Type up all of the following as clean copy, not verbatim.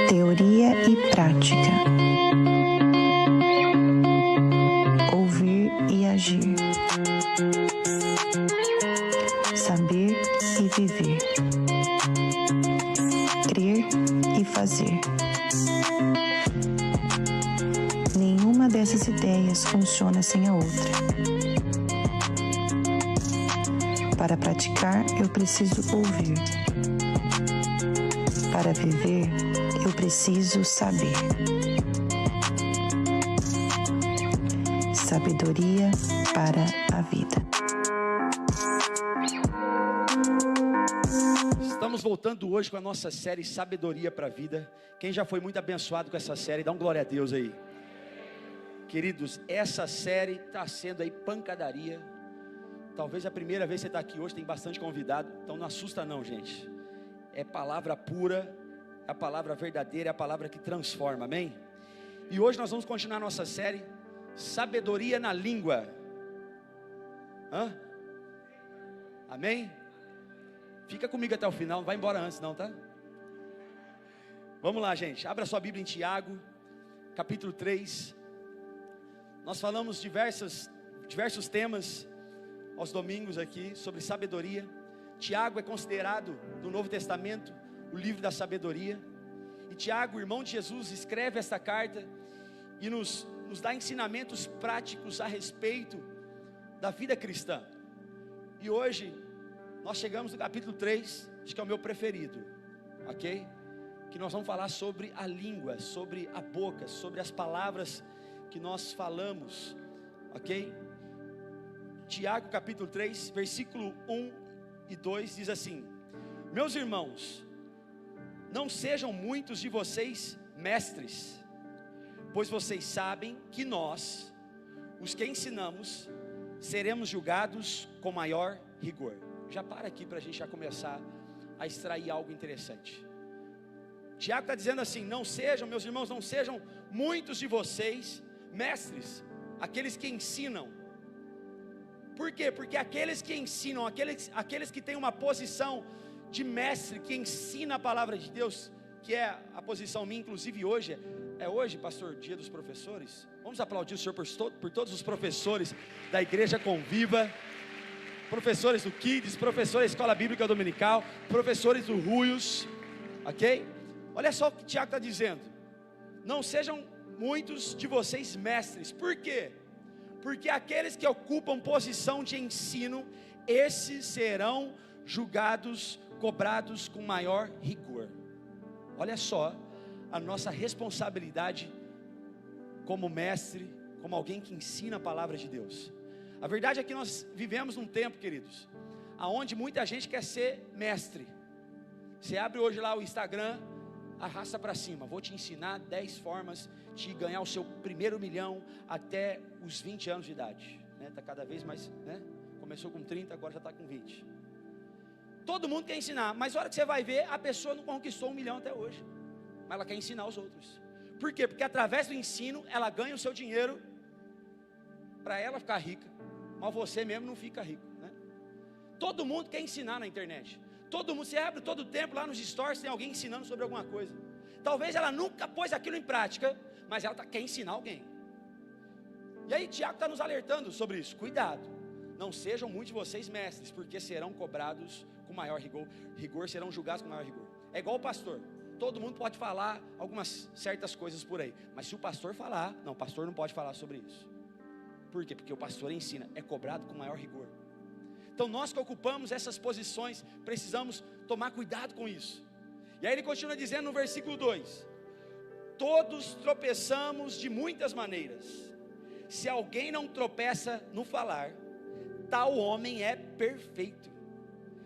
Teoria e prática. Ouvir e agir. Saber e viver. Crer e fazer. Nenhuma dessas ideias funciona sem a outra. Para praticar, eu preciso ouvir. Para viver, eu preciso saber. Sabedoria para a vida. Estamos voltando hoje com a nossa série Sabedoria para a Vida. Quem já foi muito abençoado com essa série, dá um glória a Deus aí. Queridos, essa série está sendo aí pancadaria. Talvez a primeira vez que você está aqui hoje, tem bastante convidado, então não assusta não, gente. É palavra pura, é a palavra verdadeira, é a palavra que transforma, amém? E hoje nós vamos continuar nossa série Sabedoria na Língua. Amém? Fica comigo até o final, não vai embora antes não, tá? Vamos lá, gente, abra sua Bíblia em Tiago, capítulo 3. Nós falamos diversos temas aos domingos aqui sobre sabedoria. Tiago é considerado no Novo Testamento o livro da sabedoria. E Tiago, irmão de Jesus, escreve esta carta e nos dá ensinamentos práticos a respeito da vida cristã. E hoje nós chegamos no capítulo 3, acho que é o meu preferido, ok? Que nós vamos falar sobre a língua, sobre a boca, sobre as palavras que nós falamos, ok? Tiago capítulo 3, versículo 1 e 2 diz assim: meus irmãos, não sejam muitos de vocês mestres, pois vocês sabem que nós, os que ensinamos, seremos julgados com maior rigor. Já para aqui para a gente já começar a extrair algo interessante. Tiago está dizendo assim: não sejam, meus irmãos, não sejam muitos de vocês mestres, aqueles que ensinam. Por quê? Porque aqueles que ensinam, aqueles que têm uma posição de mestre, que ensina a palavra de Deus, que é a posição minha, inclusive hoje, hoje, pastor, dia dos professores. Vamos aplaudir o Senhor por todos os professores da Igreja Conviva, professores do Kids, professores da Escola Bíblica Dominical, professores do Ruios, ok? Olha só o que Tiago está dizendo: não sejam muitos de vocês mestres. Por quê? Porque aqueles que ocupam posição de ensino, esses serão julgados, cobrados com maior rigor. Olha só a nossa responsabilidade como mestre, como alguém que ensina a palavra de Deus. A verdade é que nós vivemos num tempo, queridos, aonde muita gente quer ser mestre. Você abre hoje lá o Instagram, arrasta para cima: vou te ensinar 10 formas de ganhar o seu primeiro milhão até os 20 anos de idade, né? Tá cada vez mais, né? Começou com 30, agora já está com 20. Todo mundo quer ensinar, mas a hora que você vai ver, a pessoa não conquistou 1 milhão até hoje, mas ela quer ensinar os outros. Por quê? Porque através do ensino ela ganha o seu dinheiro para ela ficar rica, mas você mesmo não fica rico, né? Todo mundo quer ensinar na internet. Todo mundo, você abre todo o tempo lá nos stories, tem alguém ensinando sobre alguma coisa. Talvez ela nunca pôs aquilo em prática, mas ela quer ensinar alguém. E aí Tiago está nos alertando sobre isso: cuidado, não sejam muitos de vocês mestres, porque serão cobrados com maior rigor, serão julgados com maior rigor. É igual o pastor, todo mundo pode falar algumas certas coisas por aí, mas se o pastor falar, não, o pastor não pode falar sobre isso. Por quê? Porque o pastor ensina, é cobrado com maior rigor. Então nós que ocupamos essas posições, precisamos tomar cuidado com isso. E aí ele continua dizendo no versículo 2: todos tropeçamos de muitas maneiras. Se alguém não tropeça no falar, tal homem é perfeito,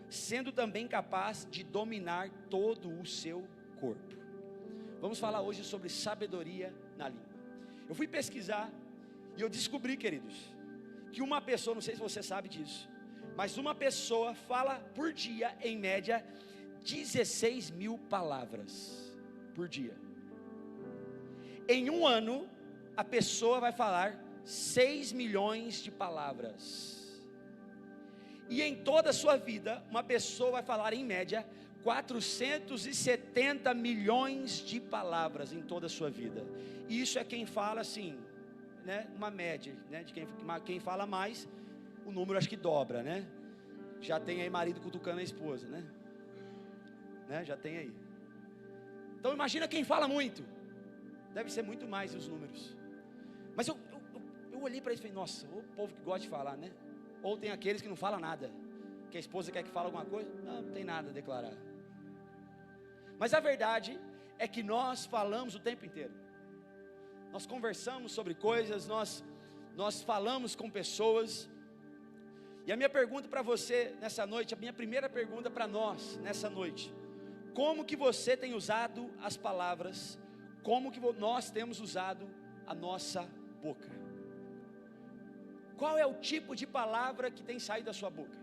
sendo também capaz de dominar todo o seu corpo. Vamos falar hoje sobre sabedoria na língua. Eu fui pesquisar e eu descobri, queridos, que uma pessoa, não sei se você sabe disso, mas uma pessoa fala por dia, em média, 16 mil palavras por dia. Em um ano, a pessoa vai falar 6 milhões de palavras. E em toda a sua vida, uma pessoa vai falar, em média, 470 milhões de palavras em toda a sua vida. Isso é quem fala assim, né, uma média, né, de quem fala mais, o número acho que dobra, né? Já tem aí marido cutucando a esposa, né? Já tem aí. Então imagina quem fala muito. Deve ser muito mais os números. Mas eu olhei para isso e falei, nossa, o povo que gosta de falar, né? Ou tem aqueles que não falam nada, que a esposa quer que fale alguma coisa, não tem nada a declarar. Mas a verdade é que nós falamos o tempo inteiro. Nós conversamos sobre coisas, nós falamos com pessoas. E a minha pergunta para você nessa noite, a minha primeira pergunta para nós nessa noite: como que você tem usado as palavras? Como que nós temos usado a nossa boca? Qual é o tipo de palavra que tem saído da sua boca?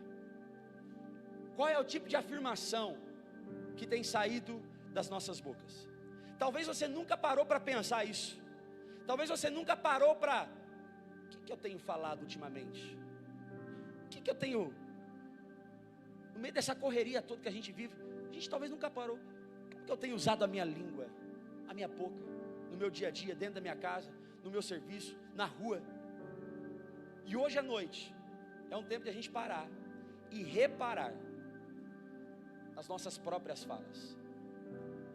Qual é o tipo de afirmação que tem saído das nossas bocas? Talvez você nunca parou para pensar isso. Talvez você nunca parou para: o que eu tenho falado ultimamente? O que eu tenho, no meio dessa correria toda que a gente vive, a gente talvez nunca parou. Como que eu tenho usado a minha língua, a minha boca, no meu dia a dia, dentro da minha casa, no meu serviço, na rua? E hoje à noite é um tempo de a gente parar e reparar as nossas próprias falas,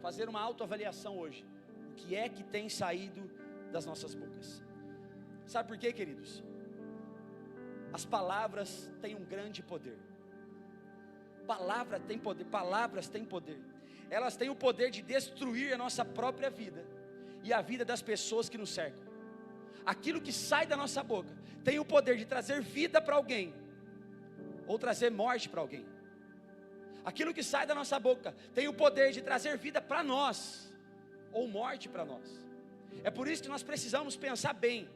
fazer uma autoavaliação hoje. O que é que tem saído das nossas bocas? Sabe por quê, queridos? As palavras têm um grande poder. Palavra tem poder, palavras têm poder. Elas têm o poder de destruir a nossa própria vida e a vida das pessoas que nos cercam. Aquilo que sai da nossa boca tem o poder de trazer vida para alguém ou trazer morte para alguém. Aquilo que sai da nossa boca tem o poder de trazer vida para nós ou morte para nós. É por isso que nós precisamos pensar bem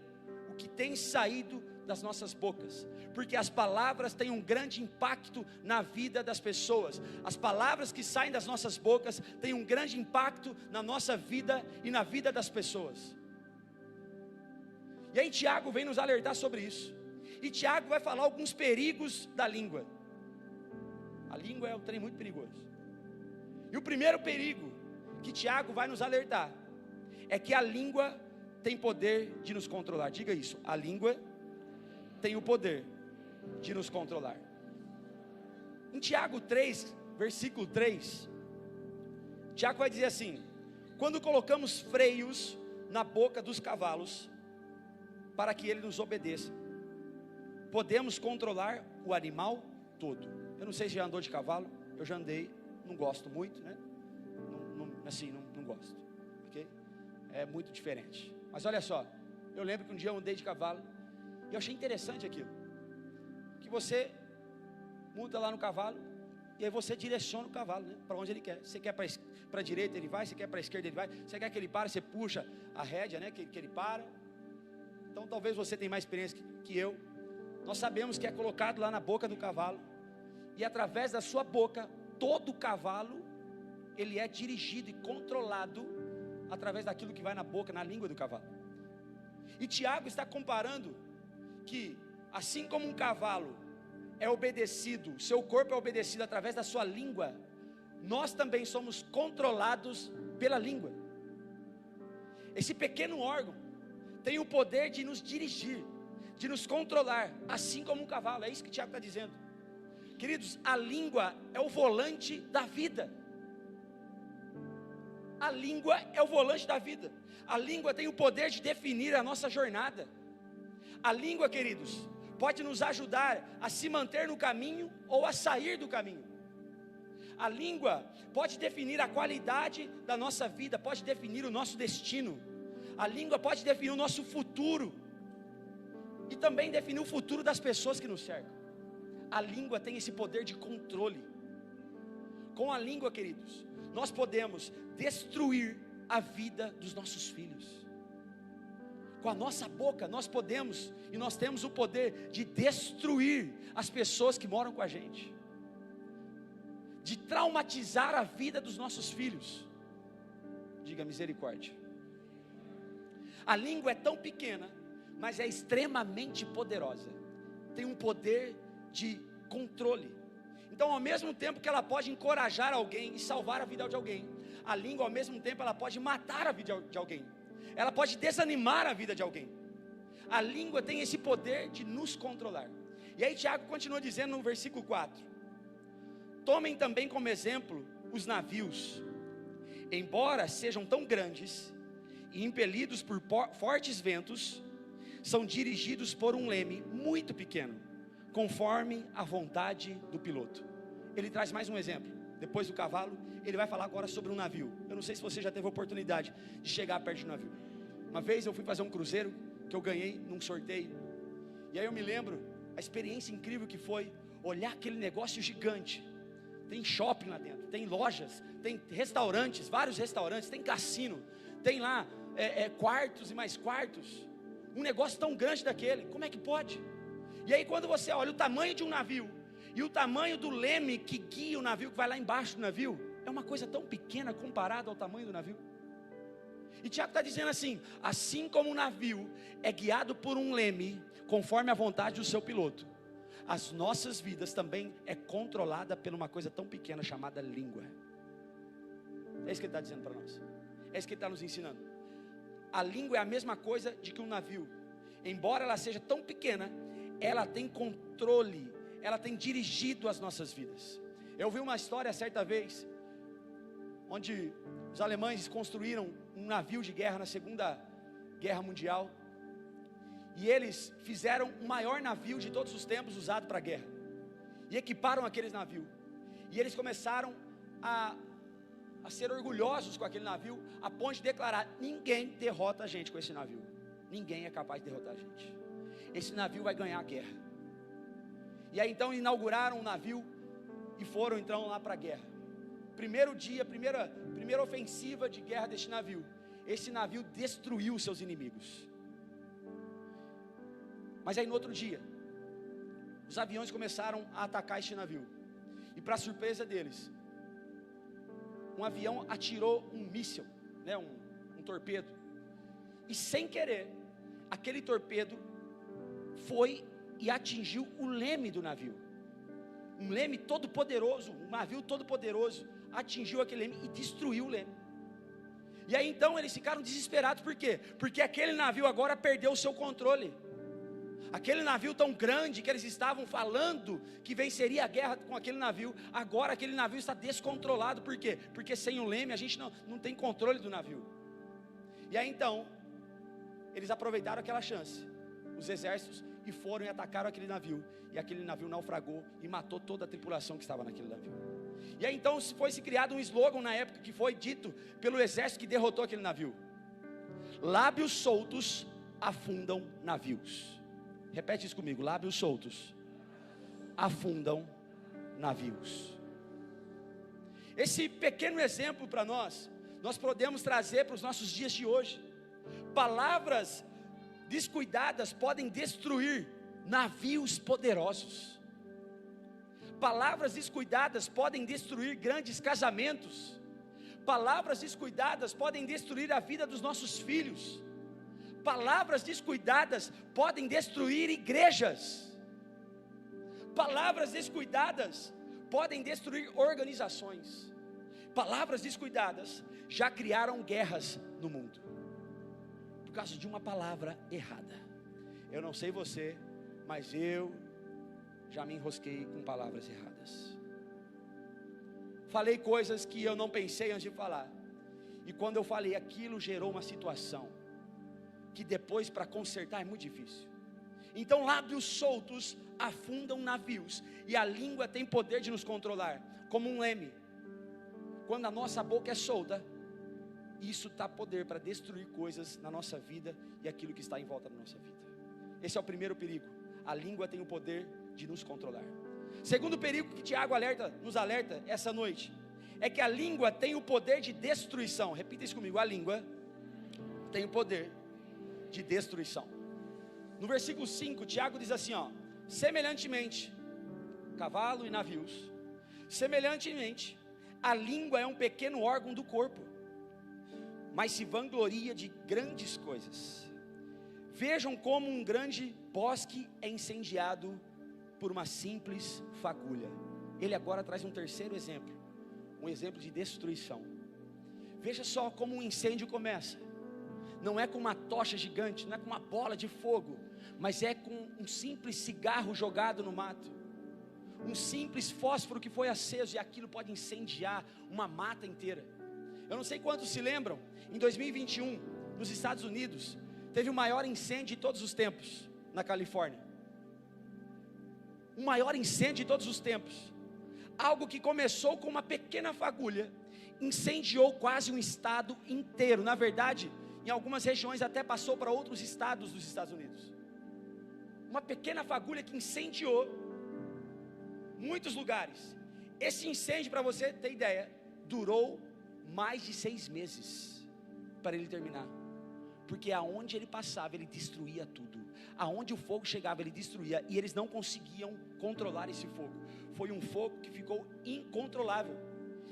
o que tem saído das nossas bocas, porque as palavras têm um grande impacto na vida das pessoas. As palavras que saem das nossas bocas têm um grande impacto na nossa vida e na vida das pessoas. E aí Tiago vem nos alertar sobre isso. E Tiago vai falar alguns perigos da língua. A língua é um trem muito perigoso. E o primeiro perigo que Tiago vai nos alertar é que a língua tem poder de nos controlar. Diga isso: a língua tem o poder de nos controlar. Em Tiago 3, versículo 3, Tiago vai dizer assim: quando colocamos freios na boca dos cavalos, para que ele nos obedeça, podemos controlar o animal todo. Eu não sei se já andou de cavalo, eu já andei, não gosto muito, né? Não gosto, ok? É muito diferente. Mas olha só, eu lembro que um dia eu andei de cavalo e eu achei interessante aquilo, que você monta lá no cavalo e aí você direciona o cavalo, né, para onde ele quer. Você quer para a direita, ele vai. Você quer para a esquerda, ele vai. Você quer que ele pare, você puxa a rédea, né, que ele para. Então talvez você tenha mais experiência que eu. Nós sabemos que é colocado lá na boca do cavalo, e através da sua boca, todo o cavalo, ele é dirigido e controlado através daquilo que vai na boca, na língua do cavalo. E Tiago está comparando que, assim como um cavalo é obedecido, seu corpo é obedecido através da sua língua, nós também somos controlados pela língua. Esse pequeno órgão tem o poder de nos dirigir, de nos controlar, assim como um cavalo. É isso que Tiago está dizendo. Queridos, a língua é o volante da vida. A língua é o volante da vida. A língua tem o poder de definir a nossa jornada. A língua, queridos, pode nos ajudar a se manter no caminho ou a sair do caminho. A língua pode definir a qualidade da nossa vida, pode definir o nosso destino. A língua pode definir o nosso futuro e também definir o futuro das pessoas que nos cercam. A língua tem esse poder de controle. Com a língua, queridos, nós podemos destruir a vida dos nossos filhos. Com a nossa boca nós podemos e nós temos o poder de destruir as pessoas que moram com a gente, de traumatizar a vida dos nossos filhos. Diga misericórdia. A língua é tão pequena, mas é extremamente poderosa. Tem um poder de controle. Então, ao mesmo tempo que ela pode encorajar alguém e salvar a vida de alguém, a língua, ao mesmo tempo, ela pode matar a vida de alguém. Ela pode desanimar a vida de alguém. A língua tem esse poder de nos controlar. E aí Tiago continua dizendo no versículo 4: tomem também como exemplo os navios, embora sejam tão grandes e impelidos por fortes ventos, são dirigidos por um leme muito pequeno, conforme a vontade do piloto. Ele traz mais um exemplo. Depois do cavalo, ele vai falar agora sobre um navio. Eu não sei se você já teve a oportunidade de chegar perto de um navio. Uma vez eu fui fazer um cruzeiro, que eu ganhei num sorteio, e aí eu me lembro a experiência incrível que foi olhar aquele negócio gigante. Tem shopping lá dentro, tem lojas, tem restaurantes, vários restaurantes, tem cassino, tem lá quartos e mais quartos. Um negócio tão grande daquele, como é que pode? E aí quando você olha o tamanho de um navio e o tamanho do leme que guia o navio, que vai lá embaixo do navio, é uma coisa tão pequena comparado ao tamanho do navio. E Tiago está dizendo assim como o navio é guiado por um leme, conforme a vontade do seu piloto, as nossas vidas também é controlada por uma coisa tão pequena chamada língua. É isso que ele está dizendo para nós. É isso que ele está nos ensinando. A língua é a mesma coisa de que um navio. Embora ela seja tão pequena, ela tem controle, ela tem dirigido as nossas vidas. Eu vi uma história certa vez, onde os alemães construíram um navio de guerra na Segunda Guerra Mundial, e eles fizeram o maior navio de todos os tempos usado para a guerra, e equiparam aqueles navios, e eles começaram a ser orgulhosos com aquele navio, a ponto de declarar: ninguém derrota a gente com esse navio, ninguém é capaz de derrotar a gente, esse navio vai ganhar a guerra. E aí então inauguraram um navio, e foram então lá para a guerra. Primeiro dia, primeira ofensiva de guerra deste navio, esse navio destruiu os seus inimigos. Mas aí no outro dia, os aviões começaram a atacar este navio, e para surpresa deles, um avião atirou um míssil, um torpedo, e sem querer, aquele torpedo foi e atingiu o leme do navio. Um leme todo poderoso, um navio todo poderoso, atingiu aquele leme e destruiu o leme. E aí então eles ficaram desesperados. Por quê? Porque aquele navio agora perdeu o seu controle. Aquele navio tão grande que eles estavam falando que venceria a guerra com aquele navio, agora aquele navio está descontrolado. Por quê? Porque sem o leme a gente não tem controle do navio. E aí então eles aproveitaram aquela chance, os exércitos, e foram e atacaram aquele navio, e aquele navio naufragou e matou toda a tripulação que estava naquele navio. E aí então foi-se criado um slogan na época, que foi dito pelo exército que derrotou aquele navio: lábios soltos afundam navios. Repete isso comigo: lábios soltos afundam navios. Esse pequeno exemplo para nós podemos trazer para os nossos dias de hoje. Palavras descuidadas podem destruir navios poderosos. Palavras descuidadas podem destruir grandes casamentos. Palavras descuidadas podem destruir a vida dos nossos filhos. Palavras descuidadas podem destruir igrejas. Palavras descuidadas podem destruir organizações. Palavras descuidadas já criaram guerras no mundo, por causa de uma palavra errada. Eu não sei você, mas eu já me enrosquei com palavras erradas. Falei coisas que eu não pensei antes de falar, e quando eu falei aquilo, gerou uma situação que depois para consertar é muito difícil. Então lábios soltos afundam navios, e a língua tem poder de nos controlar, como um leme. Quando a nossa boca é solta, isso dá poder para destruir coisas na nossa vida e aquilo que está em volta da nossa vida. Esse é o primeiro perigo. A língua tem o poder de nos controlar. Segundo perigo que Tiago nos alerta essa noite, é que a língua tem o poder de destruição. Repita isso comigo: a língua tem o poder de destruição. No versículo 5, Tiago diz assim, semelhantemente, cavalo e navios, semelhantemente, a língua é um pequeno órgão do corpo, mas se vangloria de grandes coisas. Vejam como um grande bosque é incendiado por uma simples fagulha. ele agora traz um terceiro exemplo, um exemplo de destruição. Veja só como um incêndio começa. Não é com uma tocha gigante, não é com uma bola de fogo, mas é com um simples cigarro jogado no mato, um simples fósforo que foi aceso, e aquilo pode incendiar uma mata inteira. Eu não sei quantos se lembram, em 2021, nos Estados Unidos, teve o maior incêndio de todos os tempos, na Califórnia. O maior incêndio de todos os tempos. Algo que começou com uma pequena fagulha, incendiou quase um estado inteiro. Na verdade, em algumas regiões até passou para outros estados dos Estados Unidos. Uma pequena fagulha que incendiou muitos lugares. Esse incêndio, para você ter ideia, durou mais de 6 meses para ele terminar, porque aonde ele passava, ele destruía tudo. Aonde o fogo chegava, ele destruía, e eles não conseguiam controlar esse fogo. Foi um fogo que ficou incontrolável,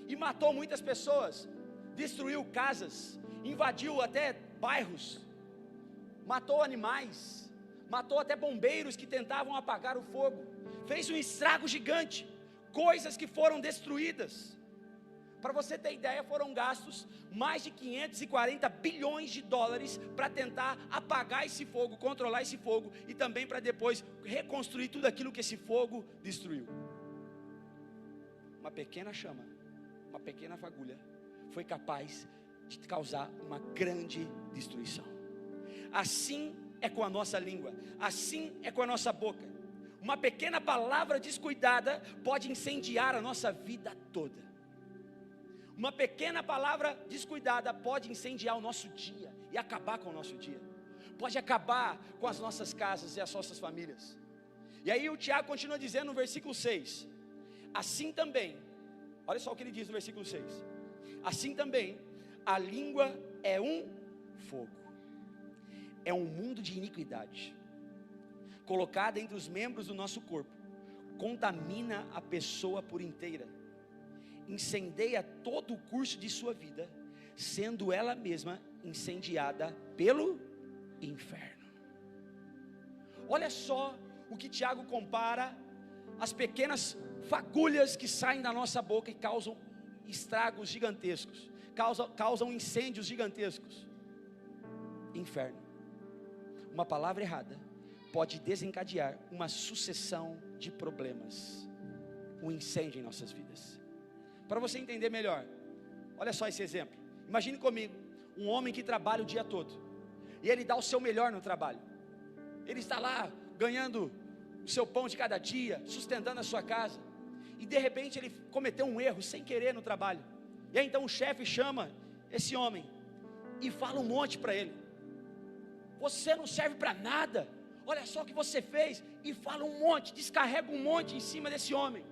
e matou muitas pessoas, destruiu casas, invadiu até bairros, matou animais, matou até bombeiros que tentavam apagar o fogo, fez um estrago gigante, coisas que foram destruídas. Para você ter ideia, foram gastos mais de 540 bilhões de dólares para tentar apagar esse fogo, controlar esse fogo, e também para depois reconstruir tudo aquilo que esse fogo destruiu. Uma pequena chama, uma pequena fagulha, foi capaz de causar uma grande destruição. Assim é com a nossa língua, assim é com a nossa boca. Uma pequena palavra descuidada pode incendiar a nossa vida toda. Uma pequena palavra descuidada pode incendiar o nosso dia e acabar com o nosso dia. Pode acabar com as nossas casas e as nossas famílias. E aí o Tiago continua dizendo no versículo 6. Assim também, olha só o que ele diz no versículo 6. Assim também, a língua é um fogo. É um mundo de iniquidade. Colocada entre os membros do nosso corpo. Contamina a pessoa por inteira. Incendeia todo o curso de sua vida, sendo ela mesma incendiada pelo inferno. Olha só o que Tiago compara as pequenas fagulhas que saem da nossa boca e causam estragos gigantescos, causam incêndios gigantescos. Inferno. Uma palavra errada pode desencadear uma sucessão de problemas, um incêndio em nossas vidas. Para você entender melhor, olha só esse exemplo. Imagine comigo, um homem que trabalha o dia todo, e ele dá o seu melhor no trabalho. Ele está lá, ganhando o seu pão de cada dia, sustentando a sua casa, e de repente ele cometeu um erro, sem querer, no trabalho. E aí então o chefe chama esse homem, e fala um monte para ele. Você não serve para nada, olha só o que você fez, e fala um monte, descarrega um monte em cima desse homem.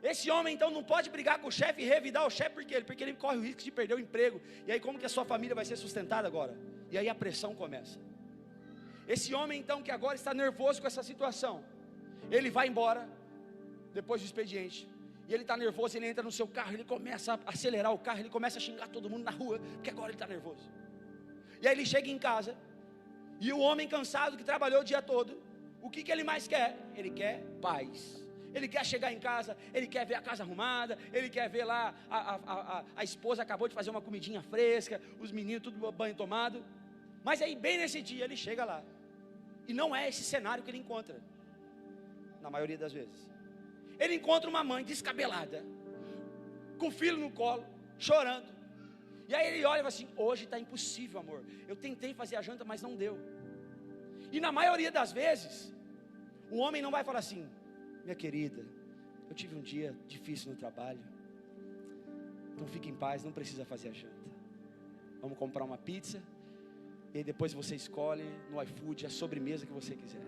Esse homem então não pode brigar com o chefe e revidar o chefe, porque ele corre o risco de perder o emprego. E aí como que a sua família vai ser sustentada agora? E aí a pressão começa. Esse homem então, que agora está nervoso com essa situação, ele vai embora depois do expediente, e ele está nervoso, ele entra no seu carro, ele começa a acelerar o carro, ele começa a xingar todo mundo na rua, porque agora ele está nervoso. E aí ele chega em casa, e o homem cansado que trabalhou o dia todo, o que ele mais quer? Ele quer paz. Ele quer chegar em casa, ele quer ver a casa arrumada, ele quer ver lá, a esposa acabou de fazer uma comidinha fresca, os meninos tudo banho tomado. Mas aí bem nesse dia ele chega lá, e não é esse cenário que ele encontra, na maioria das vezes. Ele encontra uma mãe descabelada, com o filho no colo, chorando. E aí ele olha e fala assim: hoje está impossível, amor, eu tentei fazer a janta, mas não deu. E na maioria das vezes, o homem não vai falar assim: minha querida, eu tive um dia difícil no trabalho, então fique em paz, não precisa fazer a janta. Vamos comprar uma pizza, e aí depois você escolhe no iFood a sobremesa que você quiser.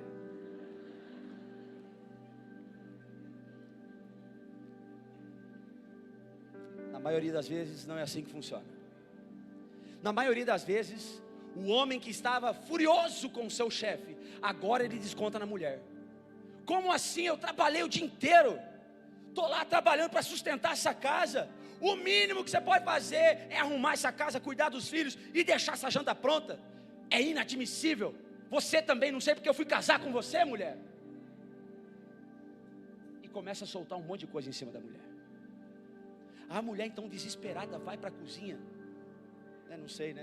Na maioria das vezes não é assim que funciona. Na maioria das vezes, o homem que estava furioso com o seu chefe, agora ele desconta na mulher. Como assim? Eu trabalhei o dia inteiro, estou lá trabalhando para sustentar essa casa. O mínimo que você pode fazer é arrumar essa casa, cuidar dos filhos e deixar essa janta pronta. É inadmissível. Você também, não sei porque eu fui casar com você, mulher. E começa a soltar um monte de coisa em cima da mulher. A mulher então desesperada vai para a cozinha, não sei,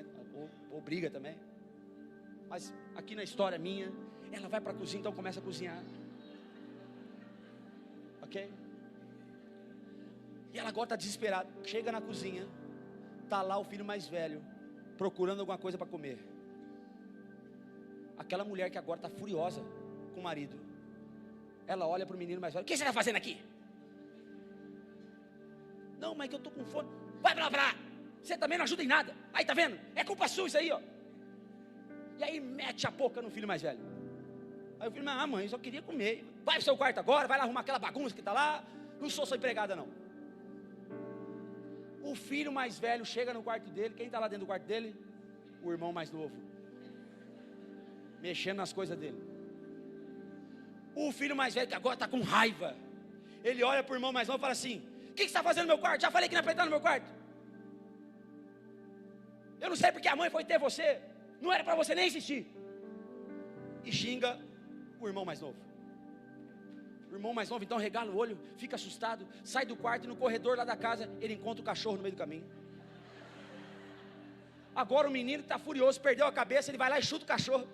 ou briga também, mas aqui na história minha, ela vai para a cozinha, então começa a cozinhar, ok? E ela agora está desesperada, chega na cozinha, está lá o filho mais velho, procurando alguma coisa para comer. Aquela mulher que agora está furiosa com o marido, ela olha para o menino mais velho: o que você está fazendo aqui? Não, mas que eu estou com fome. Vai para lá, você também não ajuda em nada. Aí, tá vendo? É culpa sua isso aí, ó. E aí mete a boca no filho mais velho. Aí o filho: mãe, eu só queria comer. Vai pro seu quarto agora, vai lá arrumar aquela bagunça que está lá. Não sou sua empregada não. O filho mais velho chega no quarto dele. Quem está lá dentro do quarto dele? O irmão mais novo, mexendo nas coisas dele. O filho mais velho, que agora está com raiva, ele olha para o irmão mais novo e fala assim: o que você está fazendo no meu quarto? Já falei que não é para entrar no meu quarto. Eu não sei porque a mãe foi ter você. Não era para você nem insistir. E xinga o irmão mais novo. O irmão mais novo então regala o olho, fica assustado, sai do quarto e no corredor lá da casa ele encontra o cachorro no meio do caminho. Agora o menino está furioso, perdeu a cabeça, ele vai lá e chuta o cachorro.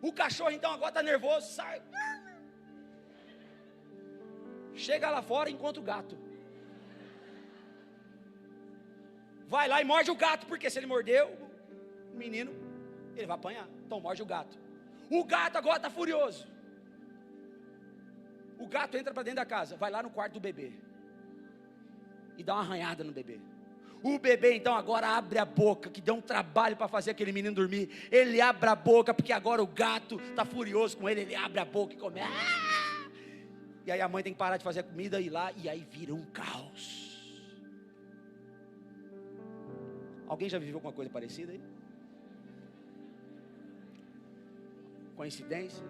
O cachorro então agora está nervoso, sai. Chega lá fora e encontra o gato. Vai lá e morde o gato, porque se ele mordeu o menino, ele vai apanhar. Então morde o gato. O gato agora está furioso. O gato entra para dentro da casa, vai lá no quarto do bebê e dá uma arranhada no bebê. O bebê então agora abre a boca, que deu um trabalho para fazer aquele menino dormir. Ele abre a boca, porque agora o gato está furioso com ele. Ele abre a boca e come. E aí a mãe tem que parar de fazer a comida e ir lá, e aí vira um caos. Alguém já viveu alguma coisa parecida aí? Coincidência?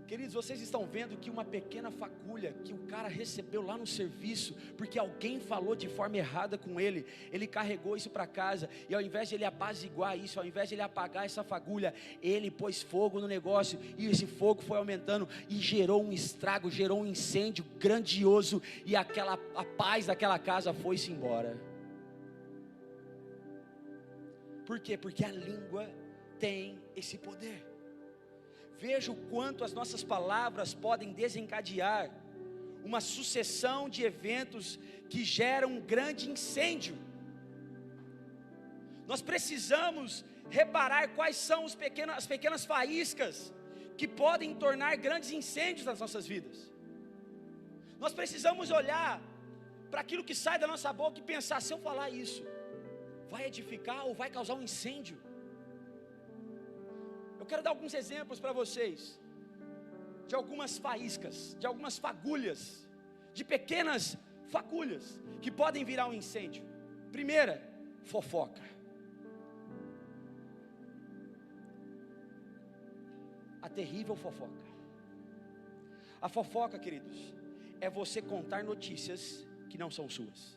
Queridos, vocês estão vendo que uma pequena fagulha que o cara recebeu lá no serviço, porque alguém falou de forma errada com ele, ele carregou isso para casa, e ao invés de ele apaziguar isso, ao invés de ele apagar essa fagulha, ele pôs fogo no negócio, e esse fogo foi aumentando, e gerou um estrago, gerou um incêndio grandioso, e a paz daquela casa foi-se embora. Por quê? Porque a língua tem esse poder. Veja o quanto as nossas palavras podem desencadear uma sucessão de eventos que geram um grande incêndio. Nós precisamos reparar quais são as pequenas faíscas que podem tornar grandes incêndios nas nossas vidas. Nós precisamos olhar para aquilo que sai da nossa boca e pensar: se eu falar isso, vai edificar ou vai causar um incêndio? Eu quero dar alguns exemplos para vocês, de algumas faíscas, de algumas fagulhas, de pequenas fagulhas, que podem virar um incêndio. Primeira, fofoca. A terrível fofoca. A fofoca, queridos, é você contar notícias que não são suas.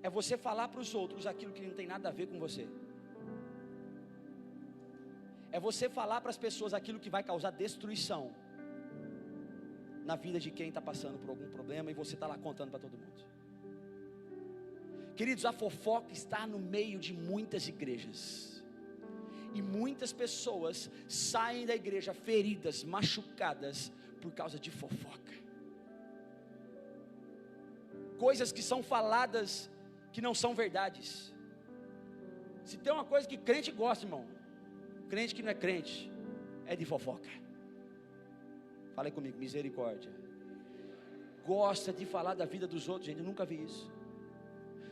É você falar para os outros aquilo que não tem nada a ver com você. É você falar para as pessoas aquilo que vai causar destruição na vida de quem está passando por algum problema, e você está lá contando para todo mundo. Queridos, a fofoca está no meio de muitas igrejas, e muitas pessoas saem da igreja feridas, machucadas, por causa de fofoca. Coisas que são faladas que não são verdades. Se tem uma coisa que crente gosta, irmão, crente que não é crente, é de fofoca. Fala aí comigo, misericórdia. Gosta de falar da vida dos outros, gente, eu nunca vi isso.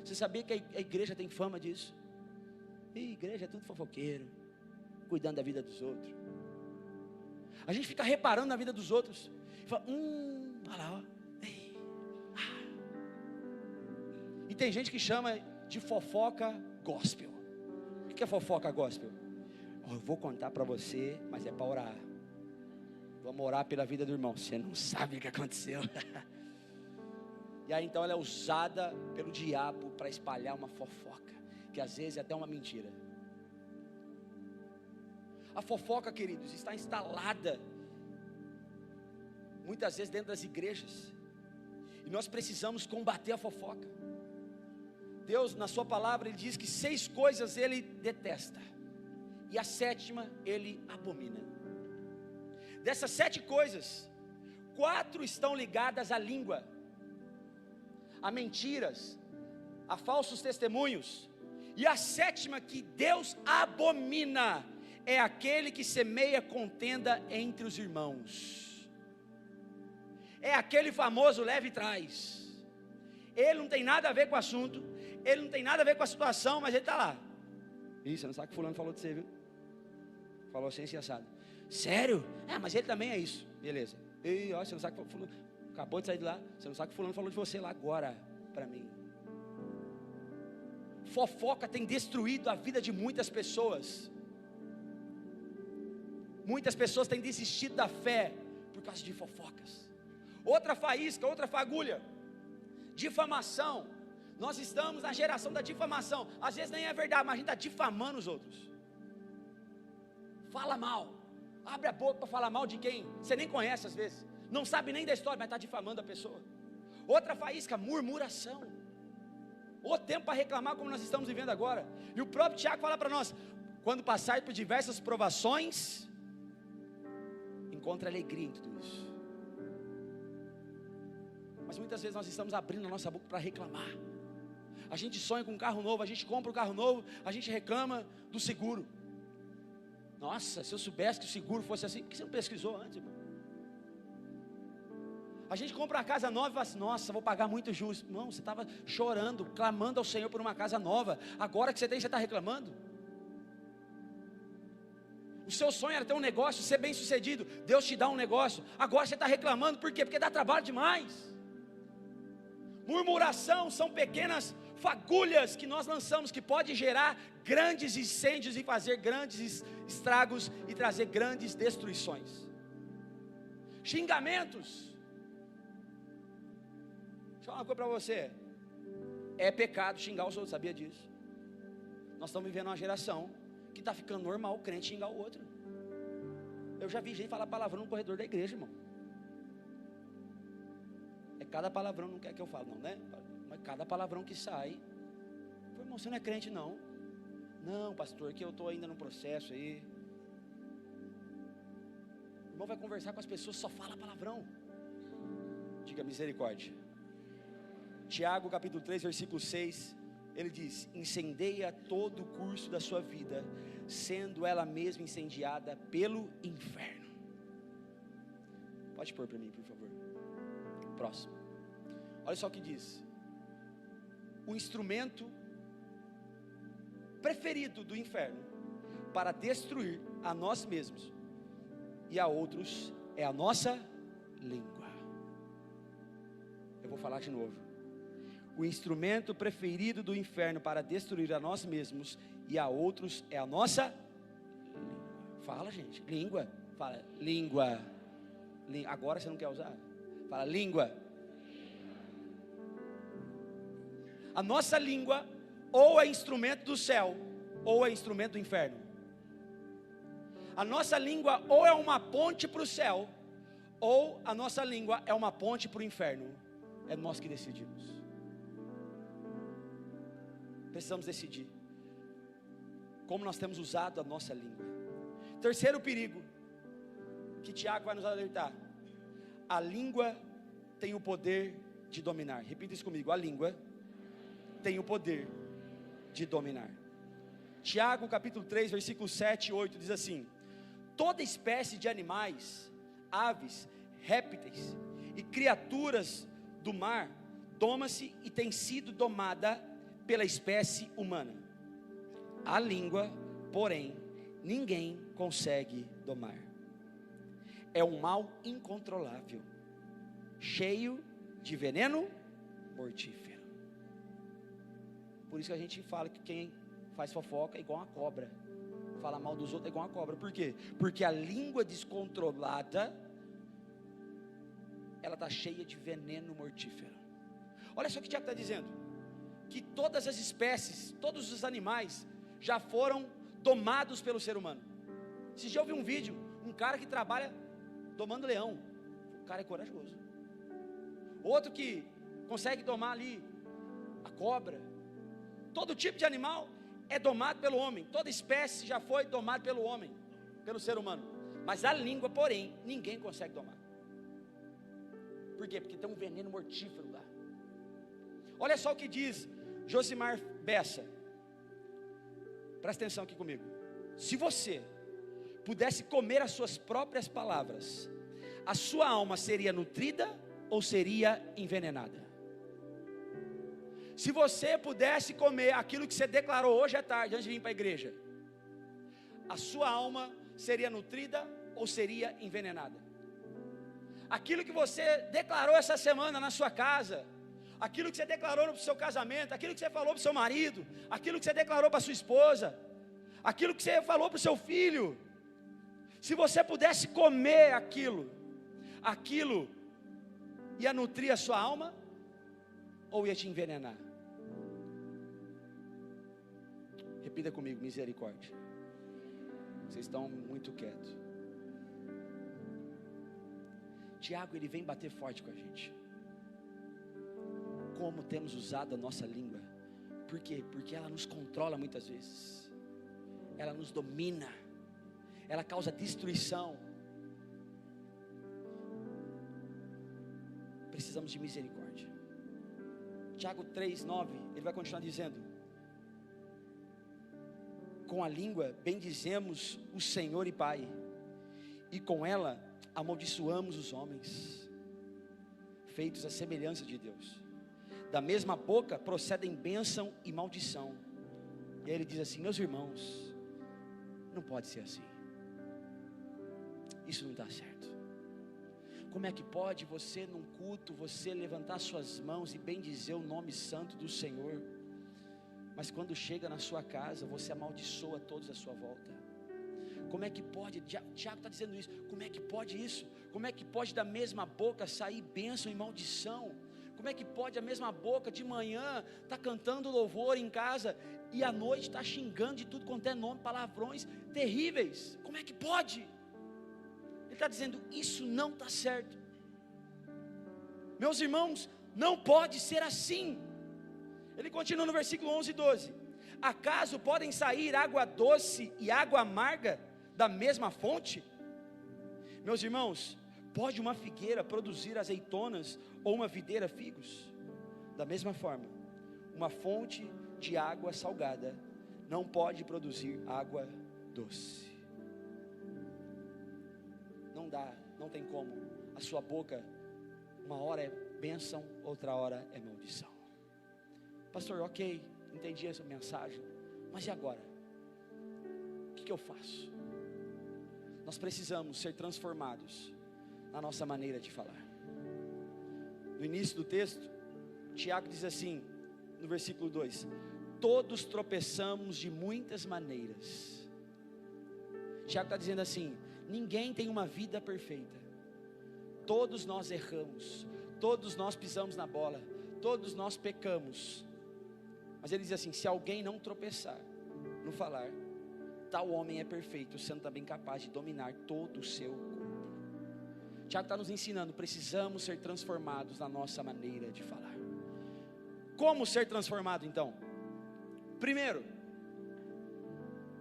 Você sabia que a igreja tem fama disso? E igreja é tudo fofoqueiro, cuidando da vida dos outros. A gente fica reparando na vida dos outros e fala: olha lá, ó. Ei, E tem gente que chama de fofoca gospel. O que é fofoca gospel? Eu vou contar para você, mas é para orar. Vamos orar pela vida do irmão. Você não sabe o que aconteceu. E aí então ela é usada pelo diabo para espalhar uma fofoca, que às vezes é até uma mentira. A fofoca, queridos, está instalada muitas vezes dentro das igrejas, e nós precisamos combater a fofoca. Deus, na sua palavra, Ele diz que 6 coisas Ele detesta, e a 7ª Ele abomina. Dessas 7 coisas, 4 estão ligadas à língua, a mentiras, a falsos testemunhos, e a 7ª que Deus abomina, é aquele que semeia contenda entre os irmãos. É aquele famoso leve e traz. Ele não tem nada a ver com o assunto, ele não tem nada a ver com a situação, mas ele está lá. Ih, você não sabe o que fulano falou de você, viu? Falou assim, assado. Sério? Mas ele também é isso. Beleza. Ei, ó, você não sabe o que fulano acabou de sair de lá. Você não sabe o que fulano falou de você lá agora, para mim. Fofoca tem destruído a vida de muitas pessoas. Muitas pessoas têm desistido da fé por causa de fofocas. Outra faísca, outra fagulha, difamação. Nós estamos na geração da difamação. Às vezes nem é verdade, mas a gente está difamando os outros. Fala mal, abre a boca para falar mal de quem você nem conhece às vezes, não sabe nem da história, mas está difamando a pessoa. Outra faísca, murmuração. O tempo para reclamar, como nós estamos vivendo agora. E o próprio Tiago fala para nós: quando passar por diversas provações, encontra alegria em tudo isso. Mas muitas vezes nós estamos abrindo a nossa boca para reclamar. A gente sonha com um carro novo, a gente compra um carro novo, a gente reclama do seguro. Nossa, se eu soubesse que o seguro fosse assim, por que você não pesquisou antes, irmão? A gente compra uma casa nova e fala assim: nossa, vou pagar muito juros. Não, você estava chorando, clamando ao Senhor por uma casa nova. Agora que você tem, você está reclamando. O seu sonho era ter um negócio, ser bem sucedido. Deus te dá um negócio. Agora você está reclamando, por quê? Porque dá trabalho demais. Murmuração são pequenas fagulhas que nós lançamos, que pode gerar grandes incêndios e fazer grandes estragos e trazer grandes destruições. Xingamentos. Deixa eu falar uma coisa para você: é pecado xingar os outros, sabia disso? Nós estamos vivendo uma geração que está ficando normal o crente xingar o outro. Eu já vi gente falar palavrão no corredor da igreja, irmão. É cada palavrão, não quer que eu fale não, né? Mas cada palavrão que sai. Irmão, você não é crente não? Não, pastor, que eu estou ainda no processo aí. O irmão vai conversar com as pessoas, só fala palavrão. Diga misericórdia. Tiago capítulo 3, versículo 6, ele diz: incendeia todo o curso da sua vida, sendo ela mesma incendiada pelo inferno. Pode pôr para mim, por favor. Próximo. Olha só o que diz: o instrumento preferido do inferno para destruir a nós mesmos e a outros é a nossa língua. Eu vou falar de novo. O instrumento preferido do inferno para destruir a nós mesmos e a outros é a nossa língua. Fala, gente, língua. Fala, língua. Agora você não quer usar? Fala, língua. A nossa língua ou é instrumento do céu ou é instrumento do inferno. A nossa língua ou é uma ponte para o céu, ou a nossa língua é uma ponte para o inferno. É nós que decidimos. Precisamos decidir como nós temos usado a nossa língua. Terceiro perigo que Tiago vai nos alertar: a língua tem o poder de dominar. Repita isso comigo: a língua tem o poder de dominar. Tiago capítulo 3, versículos 7 e 8 diz assim: toda espécie de animais, aves, répteis e criaturas do mar doma-se e tem sido domada pela espécie humana. A língua, porém, ninguém consegue domar. É um mal incontrolável, cheio de veneno mortífero. Por isso que a gente fala que quem faz fofoca é igual uma cobra. Fala mal dos outros é igual uma cobra. Por quê? Porque a língua descontrolada, ela está cheia de veneno mortífero. Olha só o que o Tiago está dizendo: que todas as espécies, todos os animais já foram domados pelo ser humano. Esse dia eu vi um vídeo, um cara que trabalha domando leão. O cara é corajoso. Outro que consegue domar ali a cobra. Todo tipo de animal é domado pelo homem. Toda espécie já foi domada pelo homem, pelo ser humano. Mas a língua, porém, ninguém consegue domar. Por quê? Porque tem um veneno mortífero lá. Olha só o que diz Josimar Bessa. Presta atenção aqui comigo. Se você pudesse comer as suas próprias palavras, a sua alma seria nutrida ou seria envenenada? Se você pudesse comer aquilo que você declarou hoje à tarde, antes de vir para a igreja, a sua alma seria nutrida ou seria envenenada? Aquilo que você declarou essa semana na sua casa, aquilo que você declarou no seu casamento, aquilo que você falou para o seu marido, aquilo que você declarou para a sua esposa, aquilo que você falou para o seu filho, se você pudesse comer aquilo ia nutrir a sua alma ou ia te envenenar? Repita comigo, misericórdia. Vocês estão muito quietos. Tiago, ele vem bater forte com a gente. Como temos usado a nossa língua? Por quê? Porque ela nos controla muitas vezes. Ela nos domina. Ela causa destruição. Precisamos de misericórdia. Tiago 3:9, ele vai continuar dizendo: com a língua bendizemos o Senhor e Pai, e com ela amaldiçoamos os homens, feitos à semelhança de Deus. Da mesma boca procedem bênção e maldição. E aí ele diz assim: meus irmãos, não pode ser assim. Isso não está certo. Como é que pode você num culto, você levantar suas mãos e bendizer o nome santo do Senhor, mas quando chega na sua casa, você amaldiçoa todos à sua volta? Como é que pode? Tiago está dizendo isso. Como é que pode isso? Como é que pode da mesma boca sair bênção e maldição? Como é que pode a mesma boca de manhã tá cantando louvor em casa e à noite está xingando de tudo quanto é nome, palavrões terríveis? Como é que pode? Ele está dizendo, isso não está certo. Meus irmãos, não pode ser assim. Ele continua no versículo 11 e 12. Acaso podem sair água doce e água amarga da mesma fonte? Meus irmãos, pode uma figueira produzir azeitonas ou uma videira figos? Da mesma forma, uma fonte de água salgada não pode produzir água doce. Não dá, não tem como. A sua boca, uma hora é bênção, outra hora é maldição. Pastor, ok, entendi essa mensagem, mas e agora? O que eu faço? Nós precisamos ser transformados na nossa maneira de falar. No início do texto, Tiago diz assim, no versículo 2: todos tropeçamos de muitas maneiras. Tiago está dizendo assim: ninguém tem uma vida perfeita. Todos nós erramos, todos nós pisamos na bola, todos nós pecamos. Mas ele diz assim: se alguém não tropeçar no falar, tal homem é perfeito, sendo também capaz de dominar todo o seu corpo. Tiago está nos ensinando, precisamos ser transformados na nossa maneira de falar. Como ser transformado então? Primeiro,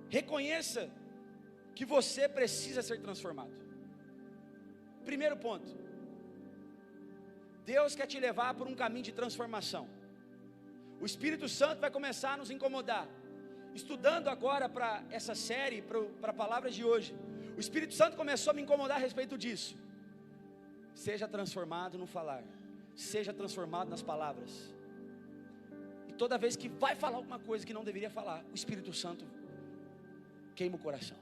reconheça que você precisa ser transformado. Primeiro ponto, Deus quer te levar por um caminho de transformação. O Espírito Santo vai começar a nos incomodar. Estudando agora para essa série, para a palavra de hoje, o Espírito Santo começou a me incomodar a respeito disso. Seja transformado no falar, seja transformado nas palavras. E toda vez que vai falar alguma coisa que não deveria falar, o Espírito Santo queima o coração.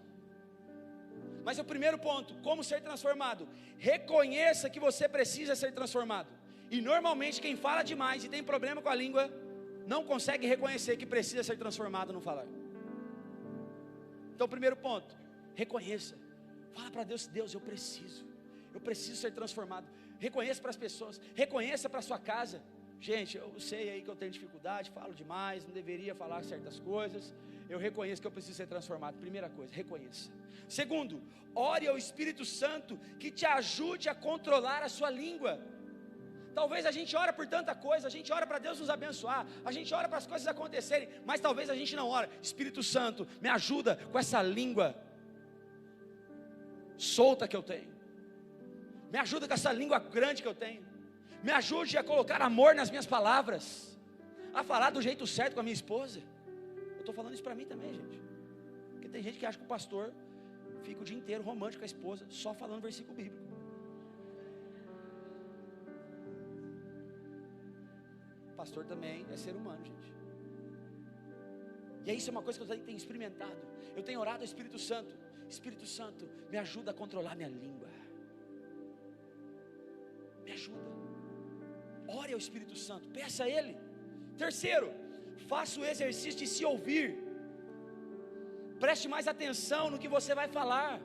Mas o primeiro ponto, como ser transformado? Reconheça que você precisa ser transformado. E normalmente quem fala demais e tem problema com a língua, não consegue reconhecer que precisa ser transformado no falar. Então, primeiro ponto, reconheça. Fala para Deus: Deus, eu preciso ser transformado. Reconheça para as pessoas, reconheça para a sua casa. Gente, eu sei aí que eu tenho dificuldade, falo demais, não deveria falar certas coisas. eu reconheço que eu preciso ser transformado. Primeira coisa, reconheça. Segundo, ore ao Espírito Santo que te ajude a controlar a sua língua. Talvez a gente ora por tanta coisa, a gente ora para Deus nos abençoar, a gente ora para as coisas acontecerem, mas talvez a gente não ora. Espírito Santo, me ajuda com essa língua solta que eu tenho, me ajuda com essa língua grande que eu tenho, me ajude a colocar amor nas minhas palavras, a falar do jeito certo com a minha esposa. Eu estou falando isso para mim também, gente, porque tem gente que acha que o pastor fica o dia inteiro romântico com a esposa, só falando versículo bíblico. Pastor também é ser humano, gente. E isso é uma coisa que eu tenho experimentado. Eu tenho orado ao Espírito Santo. Espírito Santo, me ajuda a controlar minha língua. Me ajuda. Ore ao Espírito Santo, peça a Ele. Terceiro, faça o exercício de se ouvir. Preste mais atenção no que você vai falar.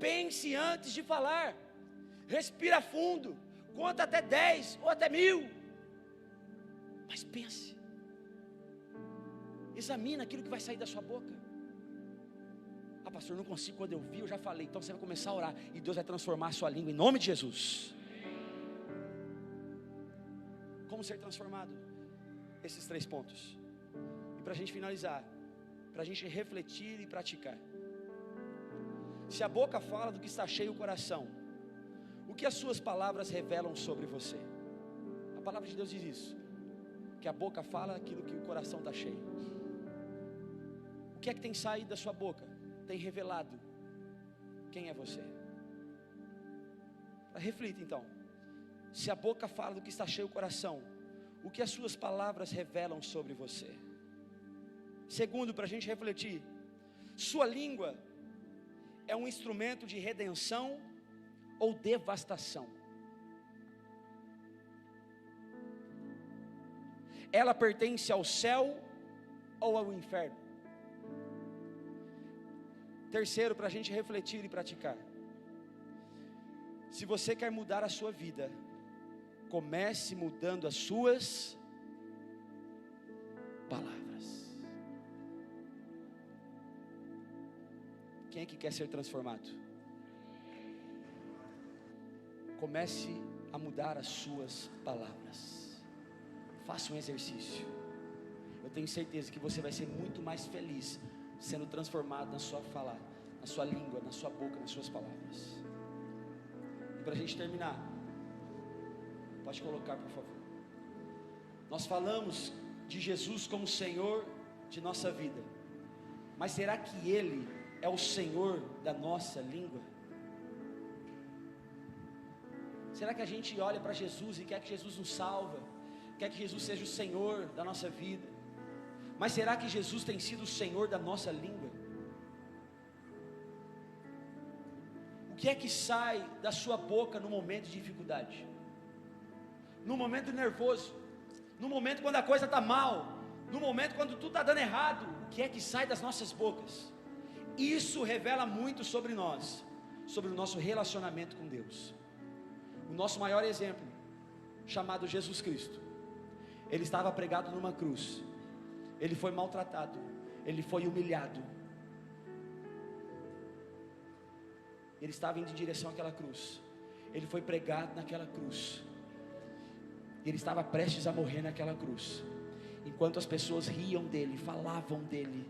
Pense antes de falar. Respira fundo. Conta até 10 ou até 1000. Mas pense, examina aquilo que vai sair da sua boca. Ah, pastor, não consigo, quando eu vi, eu já falei. Então você vai começar a orar e Deus vai transformar a sua língua em nome de Jesus. Como ser transformado? Esses 3 pontos. E para a gente finalizar, para a gente refletir e praticar. Se a boca fala do que está cheio o coração, o que as suas palavras revelam sobre você? A palavra de Deus diz isso, que a boca fala aquilo que o coração está cheio. O que é que tem saído da sua boca? Tem revelado quem é você. Reflita então. Se a boca fala do que está cheio o coração, o que as suas palavras revelam sobre você? Segundo, para a gente refletir, sua língua é um instrumento de redenção ou devastação? Ela pertence ao céu ou ao inferno? Terceiro, para a gente refletir e praticar. Se você quer mudar a sua vida, comece mudando as suas palavras. Quem é que quer ser transformado? Comece a mudar as suas palavras. Faça um exercício. Eu tenho certeza que você vai ser muito mais feliz sendo transformado na sua fala, na sua língua, na sua boca, nas suas palavras. E para a gente terminar, pode colocar, por favor. Nós falamos de Jesus como Senhor de nossa vida, mas será que Ele é o Senhor da nossa língua? Será que a gente olha para Jesus e quer que Jesus nos salva? Quer que Jesus seja o Senhor da nossa vida? Mas será que Jesus tem sido o Senhor da nossa língua? O que é que sai da sua boca no momento de dificuldade? No momento nervoso? No momento quando a coisa está mal? No momento quando tudo está dando errado? O que é que sai das nossas bocas? Isso revela muito sobre nós, sobre o nosso relacionamento com Deus. O nosso maior exemplo, chamado Jesus Cristo, Ele estava pregado numa cruz, Ele foi maltratado, Ele foi humilhado, Ele estava indo em direção àquela cruz, Ele foi pregado naquela cruz, Ele estava prestes a morrer naquela cruz, enquanto as pessoas riam dele, falavam dele,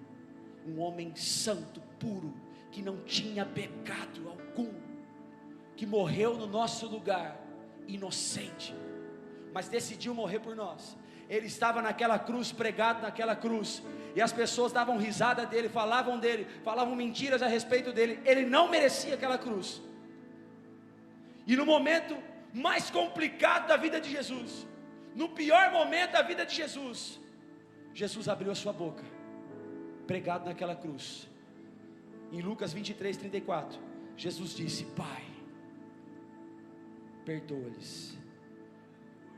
um homem santo, puro, que não tinha pecado algum, que morreu no nosso lugar, inocente, mas decidiu morrer por nós. Ele estava naquela cruz, pregado naquela cruz, e as pessoas davam risada dele, falavam mentiras a respeito dele. Ele não merecia aquela cruz. E no momento mais complicado da vida de Jesus, no pior momento da vida de Jesus, Jesus abriu a sua boca, pregado naquela cruz. Em Lucas 23:34, Jesus disse: Pai, perdoa-lhes,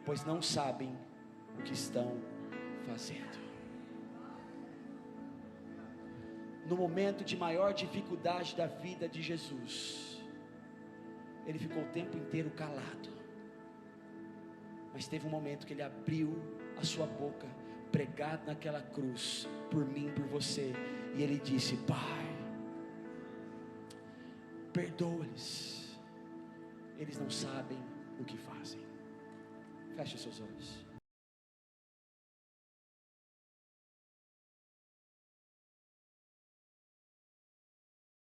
pois não sabem o que estão fazendo. No momento de maior dificuldade da vida de Jesus, Ele ficou o tempo inteiro calado, mas teve um momento que Ele abriu a sua boca pregado naquela cruz, por mim, por você. E Ele disse: Pai, perdoa-lhes, eles não sabem o que fazem. Feche os seus olhos.